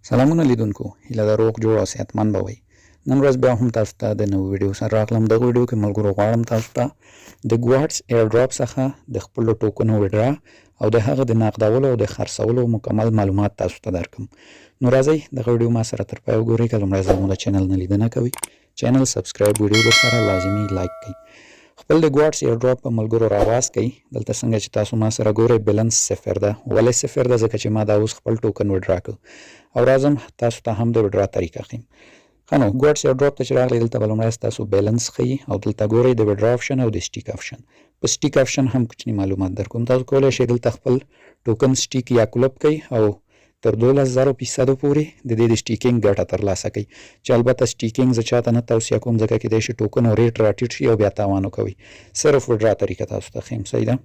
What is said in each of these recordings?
سلامونه لیدونکو، هیله ده روغ جوړ او صحتمند به وئ. نن ورځ بیا هم تاسو ته د نوې ویډیو سره راغلم. دغه ویډیو کې ملګرو غواړم تاسو ته د ګواټس ایرډراپ څخه د خپلو ټوکنو ویډرا او د هغه د نغدولو او د خرڅولو مکمل معلومات تاسو ته درکړم. نو راځئ دغه ویډیو ما سره تر پایه وګورئ. که لومړی ځل مو د چینل نه لیدنه کوئ، چینل سبسکرایب، ویډیو درسره لازمي لایک کړئ. خپل د ګواټس ایرډراپ په ملګرو راواست کړئ. دلته څنګه چې تاسو ما سره ګورئ بیلنس 0 ده. ولې 0 ده؟ ځکه چې ما دا اوس خپل ټوکن ویډرا کړ او راځم تاسو ته هم د ویډرا طریقه ښیم. ښه نو ګواټس ایرډراپ ته چې راغلی دلته به لومړی ستاسو بیلنس ښیي او دلته ګورئ د ویډرا آپشن او د سټیک آپشن. په سټیک آپشن هم کوچني معلومات درکوم. تاسو کولی شئ دلته خپل ټوکن سټیک یا کلوب کړئ او تر 12,000% پورې د دې د سټیکینګ ګټه ترلاسه کړئ، چې البته سټیکینګ زه چاته نه توصیه کوم ځکه کیدای شي ټوکن او ریټ راټیټ شي او بیا تاوان وکوئ. صرف ویډرا طریقه تاسو ته ښیم. صحیح ده.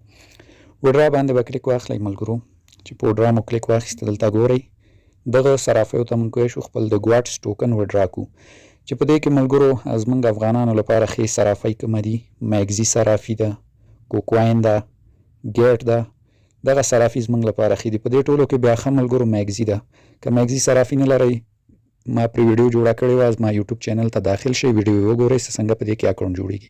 ویډرا باندې به کلیک واخلئ ملګرو. چې په ویډرا مو کلیک واخیسته دلته ګورئ دغه صرافیو ته مونږ کولی شو خپل د ګواټس ټوکن ویډرا کړو، چې په دې کې ملګرو زموږ افغانانو لپاره ښې صرافۍ کومه دي. میګزي صرافي ده، کوکواین ده، ګیټ ده. دغه صرافي زموږ لپاره ښې دي. په دې ټولو کې بیا ښه ملګرو میګزي ده. که میګزي صرافي نه لرئ، ما پرې ویډیو جوړه کړې وه، زما یوټیوب چینل ته داخل شئ، ویډیو یې وګورئ څنګه په دې کې اکاونټ جوړېږي.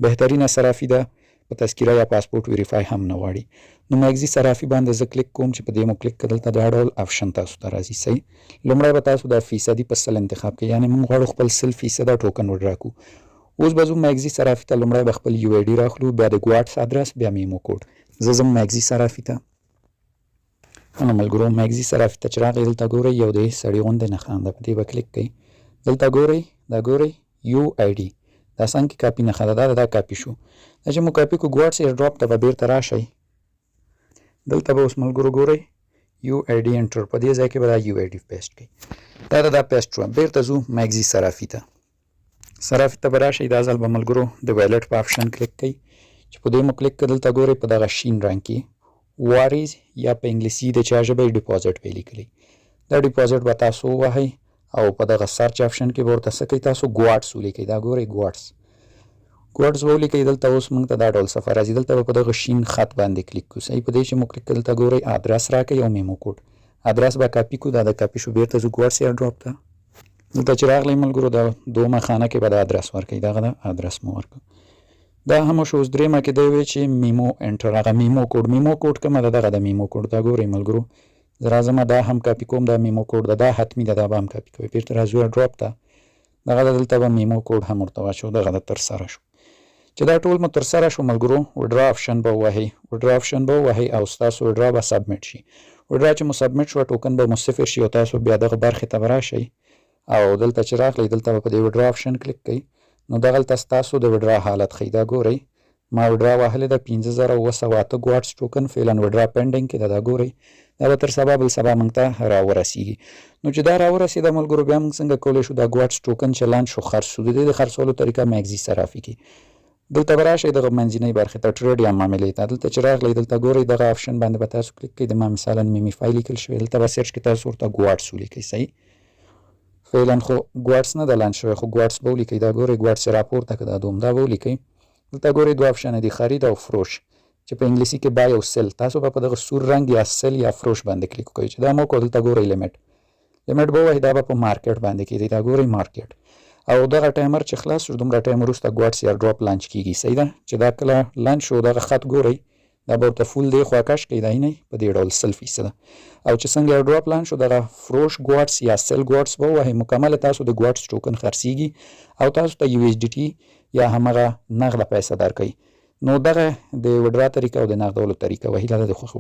بهترینه صرافي ده، په تذکیره یا پاسپورټ ویریفای هم نه غواړي. نو میګزي صرافي باندې زه کلیک کوم، چې په دې مو کلیک کړه دلته دا ډول آپشن تاسو ته راځي. صحیح. لومړی به تاسو د فیصدي په سل انتخاب کړئ، یعنې موږ غواړو خپل 100% ټوکن ویډرا کړو. اوس به ځو میګزي صرافي ته. لومړی به خپل یو آی ډي راخلو، بیا د ګواټس ادرس، بیا میمو کوډ. زه ځم میګزي صرافي ته. نو ملګرو میګزي صرافي ته چې راغئ دلته ګورئ یو د سړي غوندې نښان ده، په دې به کلیک کړئ. دلته ګورئ دا ګورئ یو آی ډي، دا څنګ کې کاپي نښه ده، دا کاپي شو. دا چې مو کاپي کړو ګواټس ایرډراپ ته به بیرته راشئ. دلته به اوس ملګرو ګورئ یو آی ډي انټر، په دې ځای کې به دا یو آی ډي پیسټ کړئ. دا پیسټ شوه. بیرته ځو میګزي صرافي ته. صرافي ته به راشئ. دا ځل به ملګرو د ویلټ په آپشن کلیک کړئ، چې په دې مو کلیک کړه دلته ګورئ په دغه شین رنګ کې واریز یا په انګلیسي د چا ژبه یې ډیپازټ به یې لیکلی. دا ډیپازټ به تاسو ووهئ او په دغه سرچ آپشن کې به ورته څه کوئ، تاسو ګواټس ولیکئ. دا ګورئ ګواټس به ولیکئ. دلته اوس موږ ته دا ډول صفحه راځي. دلته به په دغه شین خط باندې کلیک کړو. صحیح. په دې چې مو کلیک کړه دلته ګورئ ادرس راکئ او میمو کوډ. ادرس به کاپي کړو، دا د کاپي شو. بیرته ځو ګواټس ایرډراپ ته. دلته چې راغلی ملګرو دا دومه خانه کې به د ادرس ورکئ. دغه د ادرس مو ورکړو. دا هم شو. اوس درېیمه کې دی وی چې میمو انټر، هغه میمو کوډ. میمو کوډ کومه ده؟ دغه د میمو کوډ. دا ګورئ ملګرو زه راځم دا هم کاپي کوم. دا میمو کوډ ده، دا حتمي ده، دا به هم کاپي کوئ. بیرته راځو ایرډراپ ته. دغه دلته به میمو کوډ هم ورته واچوو. دغه د ترسره شو. چې دا ټول مو ترسره شو ملګرو، ویډرا آپشن به ووهئ. ویډرا آپشن به ووهئ او ستاسو ویډرا به سبمیټ شي. ویډرا چې مو سبمیټ شوه ټوکن به مو 0 شي او تاسو بیا دغه برخې ته به راشئ او دلته چې راغلی دلته به په دې ویډرا آپشن کلیک کړئ. نو دغلته ستاسو د ویډرا حالت ښیي. دا ګورئ ما ویډرا وهلې ده 5,908 ګواټس ټوکن، فعلا ویډرا پینډینګ کې ده. دا ګورئ دا به تر سبا بل سبا موږ ته راورسیږي. نو چې دا راورسېده ملګرو بیا موږ څنګه کولی شو دا ګواټس ټوکن چې لاند شو خرڅ شو. د دې د خرڅولو طریقه میګزي صرافي کې. دلته به راشئ دغه منځنۍ برخې ته ټریډ یا معاملې ته. دلته چې راغلی دلته ګورئ دغه آپشن باندې به تاسو کلیک کړئ. د ما مثالا میمیفای لیکل شوی، دلته به سرچ کې تاسو ورته ګواټس ولیکئ. صحیح. فعلا خو ګواټس نه ده لاند شوی، خو ګواټس به ولیکئ. دا ګورئ ګواټس یې راپورته کړه، دا دوم دا به ولیکئ. دلته ګورئ دوه آپشنه دي، خرید او فروش، چې په انګلیسي کې بای او سل. تاسو به په دغه سور رنګ یا سل یا فروش باندې کلیک وکړئ. چې دا مو وکړو دلته ګورئ لیمټ به ووهئ. دا به په مارکیټ باندې کېږي. دا ګورئ مارکیټ. او دغه ټایمر چې خلاص شو دومره ټایم وروسته ګواټس ایرډراپ لانچ کېږي. صحیح ده. چې دا کله لانچ شو دغه خط ګورئ دا به ورته فول دی خوا کش کړئ. دا نه په دې ډول 100%. او چې څنګه ایرډراپ لانچ شو دغه فروش ګواټس یا سل ګواټس به ووهئ. مکمل تاسو د ګواټس ټوکن خرڅېږي او تاسو ته USDT یا همغه نغده پیسه درکوي. نو دغه د ویډرا طریقه او د نغدولو طریقه وهیله ده د خوښ